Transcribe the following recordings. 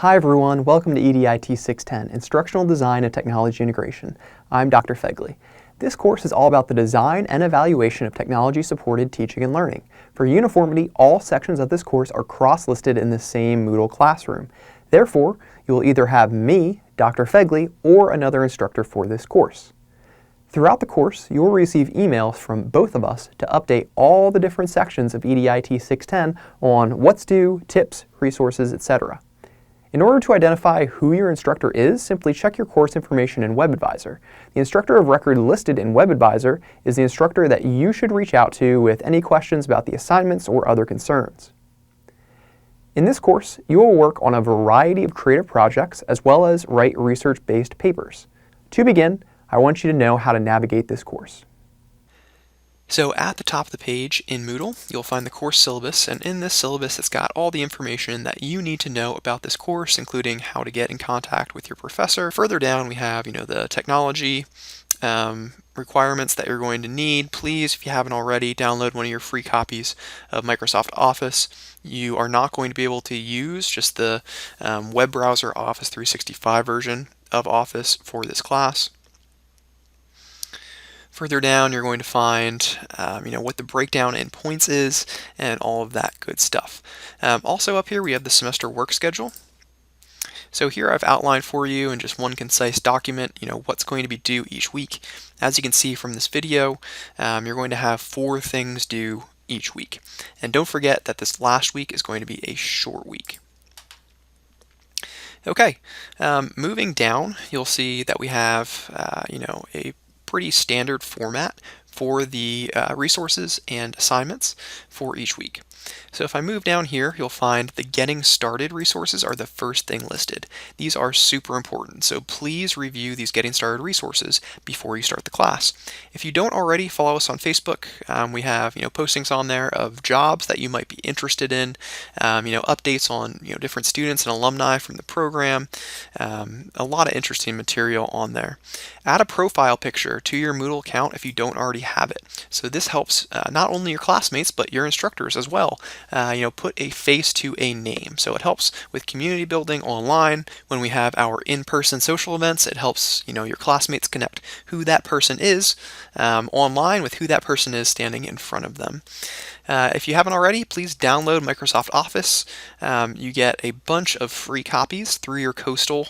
Hi everyone, welcome to EDIT 610, Instructional Design and Technology Integration. I'm Dr. Fegley. This course is all about the design and evaluation of technology-supported teaching and learning. For uniformity, all sections of this course are cross-listed in the same Moodle classroom. Therefore, you will either have me, Dr. Fegley, or another instructor for this course. Throughout the course, you will receive emails from both of us to update all the different sections of EDIT 610 on what's due, tips, resources, etc. In order to identify who your instructor is, simply check your course information in WebAdvisor. The instructor of record listed in WebAdvisor is the instructor that you should reach out to with any questions about the assignments or other concerns. In this course, you will work on a variety of creative projects as well as write research-based papers. To begin, I want you to know how to navigate this course. So at the top of the page in Moodle, you'll find the course syllabus, and in this syllabus it's got all the information that you need to know about this course, including how to get in contact with your professor. Further down we have, the technology requirements that you're going to need. Please, if you haven't already, download one of your free copies of Microsoft Office. You are not going to be able to use just the web browser Office 365 version of Office for this class. Further down, you're going to find, what the breakdown in points is and all of that good stuff. Also up here, we have the semester work schedule. So here I've outlined for you in just one concise document, what's going to be due each week. As you can see from this video, you're going to have 4 things due each week. And don't forget that this last week is going to be a short week. Okay, moving down, you'll see that we have, a pretty standard format for the resources and assignments for each week. So if I move down here, you'll find the Getting Started resources are the first thing listed. These are super important, so please review these Getting Started resources before you start the class. If you don't already, follow us on Facebook. We have postings on there of jobs that you might be interested in, updates on different students and alumni from the program, a lot of interesting material on there. Add a profile picture to your Moodle account if you don't already have it. So this helps not only your classmates but your instructors as well. Put a face to a name. So it helps with community building online. When we have our in-person social events, it helps your classmates connect who that person is online with who that person is standing in front of them. If you haven't already, please download Microsoft Office. You get a bunch of free copies through your Coastal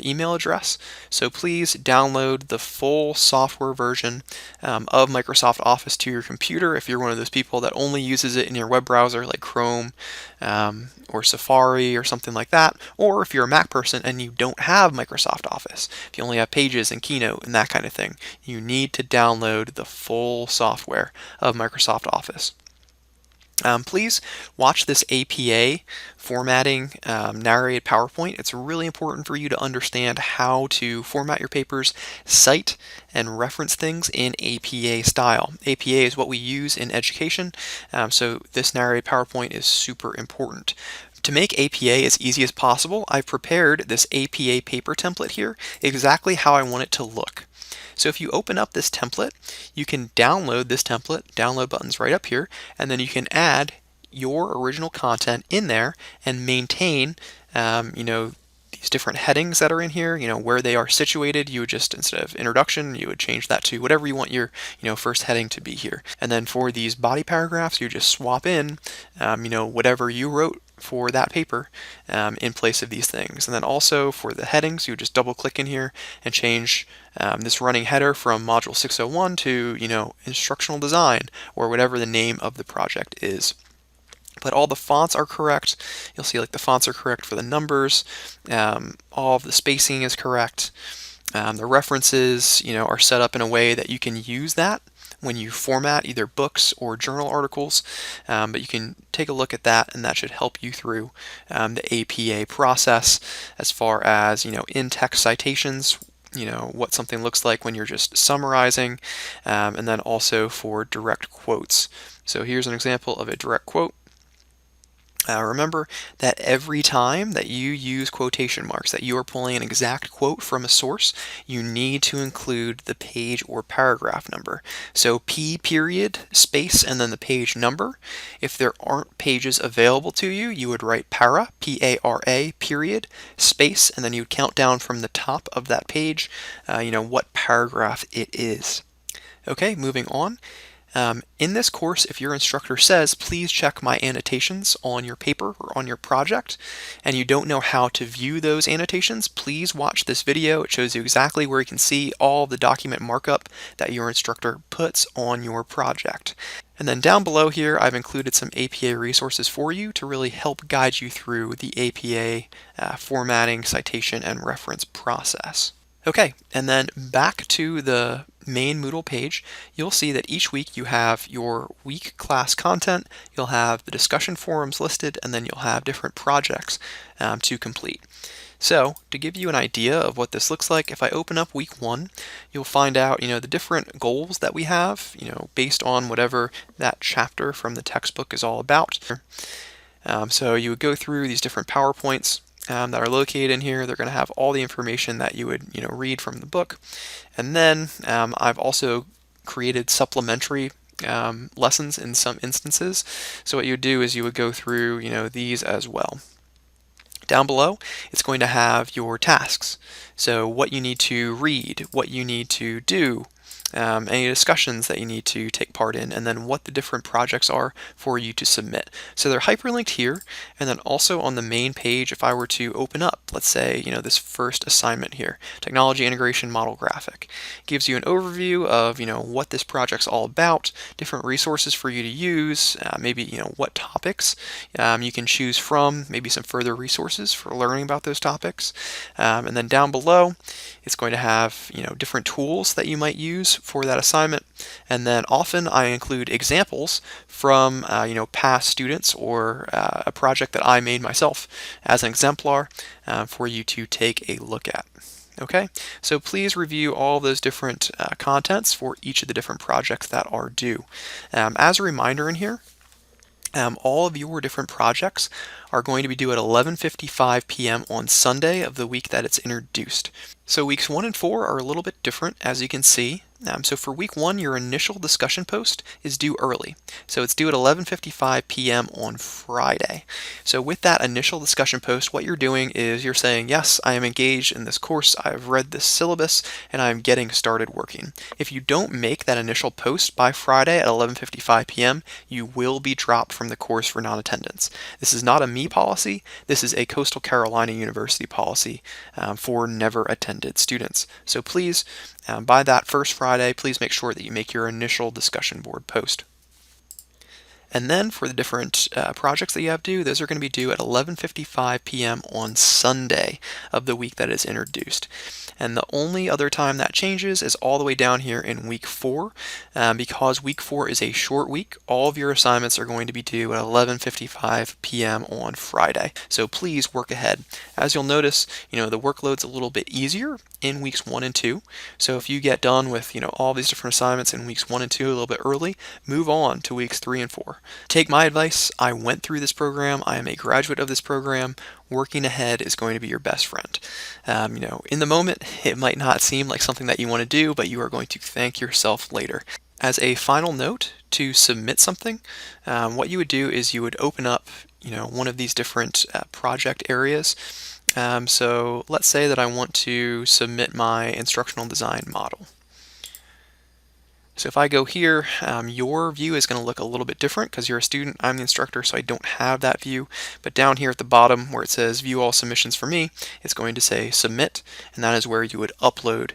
email address. So please download the full software version of Microsoft Office to your computer if you're one of those people that only uses it in your web browser like Chrome or Safari or something like that. Or if you're a Mac person and you don't have Microsoft Office, if you only have Pages and Keynote and that kind of thing, you need to download the full software of Microsoft Office. Please watch this APA formatting narrated PowerPoint. It's really important for you to understand how to format your papers, cite and reference things in APA style. APA is what we use in education, so this narrated PowerPoint is super important. To make APA as easy as possible, I've prepared this APA paper template here exactly how I want it to look. So if you open up this template, you can download this template, download button's right up here, and then you can add your original content in there and maintain, these different headings that are in here, where they are situated. You would just, instead of introduction, you would change that to whatever you want your, first heading to be here. And then for these body paragraphs, you just swap in, whatever you wrote for that paper in place of these things. And then also for the headings, you just double click in here and change this running header from module 601 to instructional design or whatever the name of the project is. But all the fonts are correct. You'll see the fonts are correct for the numbers. All of the spacing is correct. The references are set up in a way that you can use that when you format either books or journal articles, but you can take a look at that and that should help you through the APA process as far as in-text citations, what something looks like when you're just summarizing, and then also for direct quotes. So here's an example of a direct quote. Remember that every time that you use quotation marks, that you are pulling an exact quote from a source, you need to include the page or paragraph number. So P period, space, and then the page number. If there aren't pages available to you, you would write para, P-A-R-A, period, space, and then you count down from the top of that page, what paragraph it is. Okay, moving on. In this course, if your instructor says, please check my annotations on your paper or on your project, and you don't know how to view those annotations, please watch this video. It shows you exactly where you can see all the document markup that your instructor puts on your project. And then down below here, I've included some APA resources for you to really help guide you through the APA formatting, citation, and reference process. Okay, and then back to the main Moodle page, you'll see that each week you have your week class content, you'll have the discussion forums listed, and then you'll have different projects to complete. So to give you an idea of what this looks like, if I open up week 1, you'll find out, the different goals that we have, based on whatever that chapter from the textbook is all about. So you would go through these different PowerPoints that are located in here. They're going to have all the information that you would read from the book. And then I've also created supplementary lessons in some instances. So what you would do is you would go through these as well. Down below, it's going to have your tasks. So what you need to read, what you need to do, any discussions that you need to take part in, and then what the different projects are for you to submit. So they're hyperlinked here, and then also on the main page, if I were to open up, let's say, this first assignment here, Technology Integration Model Graphic, gives you an overview of, what this project's all about, different resources for you to use, maybe, what topics you can choose from, maybe some further resources for learning about those topics. And then down below, it's going to have, different tools that you might use for that assignment. And then often I include examples from, past students or a project that I made myself as an exemplar for you to take a look at. Okay, so please review all those different contents for each of the different projects that are due. As a reminder in here, all of your different projects are going to be due at 11:55 p.m. on Sunday of the week that it's introduced. So weeks 1 and 4 are a little bit different, as you can see. So for week 1, your initial discussion post is due early. So it's due at 11:55 p.m. on Friday. So with that initial discussion post, what you're doing is you're saying, yes, I am engaged in this course, I've read this syllabus, and I'm getting started working. If you don't make that initial post by Friday at 11:55 p.m., you will be dropped from the course for non-attendance. This is not a me policy, this is a Coastal Carolina University policy for never attended students. So please, by that first Friday, please make sure that you make your initial discussion board post. And then for the different projects that you have due, those are going to be due at 11:55 p.m. on Sunday of the week that is introduced. And the only other time that changes is all the way down here in week 4. Because week 4 is a short week, all of your assignments are going to be due at 11:55 p.m. on Friday. So please work ahead. As you'll notice, the workload's a little bit easier in weeks 1 and 2. So if you get done with, all these different assignments in weeks 1 and 2 a little bit early, move on to weeks 3 and 4. Take my advice. I went through this program. I am a graduate of this program. Working ahead is going to be your best friend. In the moment, it might not seem like something that you want to do, but you are going to thank yourself later. As a final note, to submit something, what you would do is you would open up, one of these different project areas. So let's say that I want to submit my instructional design model. So if I go here, your view is going to look a little bit different because you're a student. I'm the instructor, so I don't have that view. But down here at the bottom where it says view all submissions for me, it's going to say submit, and that is where you would upload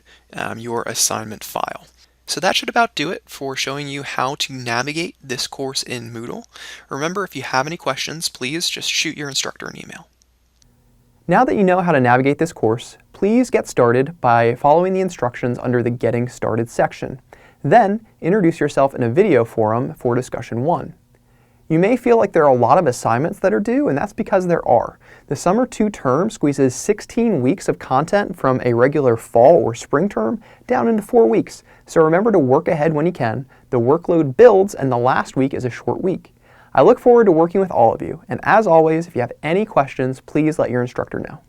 your assignment file. So that should about do it for showing you how to navigate this course in Moodle. Remember, if you have any questions, please just shoot your instructor an email. Now that you know how to navigate this course, please get started by following the instructions under the Getting Started section. Then, introduce yourself in a video forum for discussion 1. You may feel like there are a lot of assignments that are due, and that's because there are. The summer 2 term squeezes 16 weeks of content from a regular fall or spring term down into 4 weeks. So remember to work ahead when you can. The workload builds, and the last week is a short week. I look forward to working with all of you, and as always, if you have any questions, please let your instructor know.